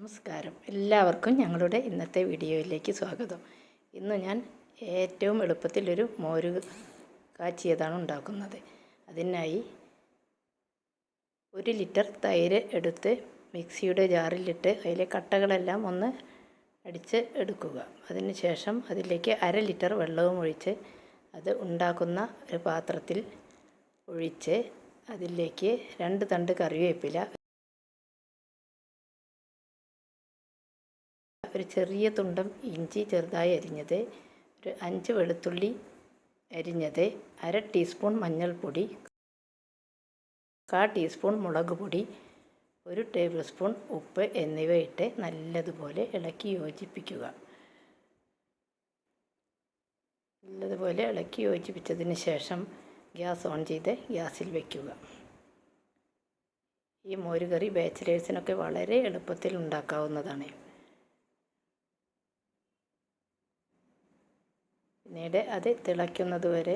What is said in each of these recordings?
നമസ്കാരം, എല്ലാവർക്കും ഞങ്ങളുടെ ഇന്നത്തെ വീഡിയോയിലേക്ക് സ്വാഗതം. ഇന്ന് ഞാൻ ഏറ്റവും എളുപ്പത്തിലൊരു മോര് കാച്ചിയതാണ് ഉണ്ടാക്കുന്നത്. അതിനായി 1 ലിറ്റർ തൈര് എടുത്ത് മിക്സിയുടെ ജാറിലിട്ട് അതിലെ കട്ടകളെല്ലാം ഒന്ന് അടിച്ച് എടുക്കുക. അതിനുശേഷം അതിലേക്ക് 1/2 ലിറ്റർ വെള്ളവും ഒഴിച്ച് അത് ഉണ്ടാക്കുന്ന ഒരു പാത്രത്തിൽ ഒഴിച്ച് അതിലേക്ക് 2 തണ്ട് കറിവേപ്പില, ഒരു ചെറിയ തുണ്ടം ഇഞ്ചി ചെറുതായി അരിഞ്ഞത്, ഒരു 5 വെളുത്തുള്ളി അരിഞ്ഞത്, 1/2 ടീസ്പൂൺ മഞ്ഞൾപ്പൊടി, 1/4 ടീസ്പൂൺ മുളക് പൊടി, 1 ടേബിൾ സ്പൂൺ ഉപ്പ് എന്നിവ ഇട്ട് നല്ലതുപോലെ ഇളക്കി യോജിപ്പിക്കുക. നല്ലതുപോലെ ഇളക്കി യോജിപ്പിച്ചതിന് ശേഷം ഗ്യാസ് ഓൺ ചെയ്ത് ഗ്യാസിൽ വയ്ക്കുക. ഈ മോരുകറി ബാച്ചിലേഴ്സിനൊക്കെ വളരെ എളുപ്പത്തിൽ ഉണ്ടാക്കാവുന്നതാണ്. പിന്നീട് അത് തിളയ്ക്കുന്നത് വരെ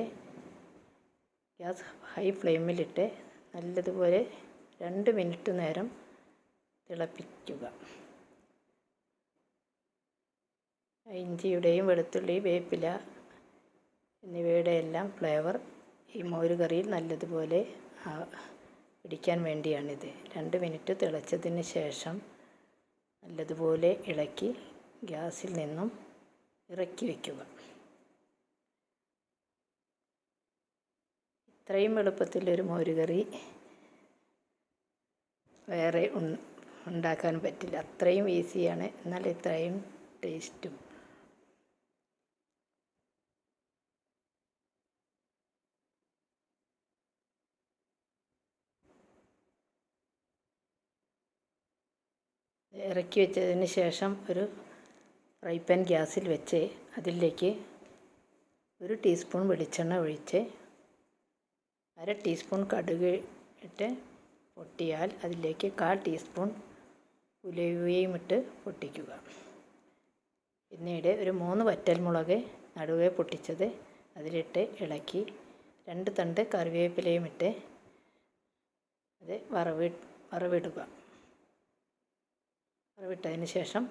ഗ്യാസ് ഹൈ ഫ്ലെയിമിലിട്ട് നല്ലതുപോലെ 2 മിനിറ്റ് നേരം തിളപ്പിക്കുക. ഇഞ്ചിയുടെയും വെളുത്തുള്ളി, വേപ്പില എന്നിവയുടെ എല്ലാം ഫ്ലേവർ ഈ മോരുകറിയിൽ നല്ലതുപോലെ പിടിക്കാൻ വേണ്ടിയാണിത്. 2 മിനിറ്റ് തിളച്ചതിന് ശേഷം നല്ലതുപോലെ ഇളക്കി ഗ്യാസിൽ നിന്നും ഇറക്കി വയ്ക്കുക. ഇത്രയും എളുപ്പത്തിലൊരു മോരുകറി വേറെ ഉണ്ടാക്കാൻ പറ്റില്ല. അത്രയും ഈസിയാണ്, എന്നാൽ ഇത്രയും ടേസ്റ്റും. ഇറക്കി വെച്ചതിന് ശേഷം ഒരു ഫ്രൈ പാൻ ഗ്യാസിൽ വെച്ച് അതിലേക്ക് 1 ടീസ്പൂൺ വെളിച്ചെണ്ണ ഒഴിച്ച് 1/2 ടീസ്പൂൺ കടുക് ഇട്ട് പൊട്ടിയാൽ അതിലേക്ക് 1/4 ടീസ്പൂൺ ഉലുവയും ഇട്ട് പൊട്ടിക്കുക. പിന്നീട് ഒരു 3 വറ്റൽമുളക് നടുവേ പൊട്ടിച്ചത് അതിലിട്ട് ഇളക്കി 2 തണ്ട് കറിവേപ്പിലയും ഇട്ട് അത് വറവിടുക. വറവിട്ടതിന് ശേഷം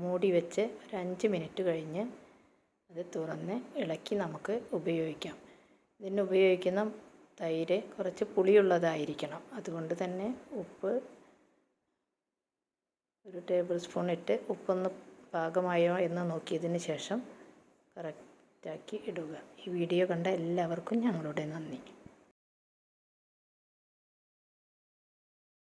മൂടി വെച്ച് ഒരു 5 മിനിറ്റ് കഴിഞ്ഞ് അത് തുറന്ന് ഇളക്കി നമുക്ക് ഉപയോഗിക്കാം. ഇതിന് ഉപയോഗിക്കുന്ന തൈര് കുറച്ച് പുളിയുള്ളതായിരിക്കണം. അതുകൊണ്ട് തന്നെ ഉപ്പ് 1 ടേബിൾ സ്പൂൺ ഇട്ട് ഉപ്പൊന്ന് പാകമായോ എന്ന് നോക്കിയതിന് ശേഷം കറക്റ്റാക്കി ഇടുക. ഈ വീഡിയോ കണ്ട എല്ലാവർക്കും ഞങ്ങളുടെ നന്ദി.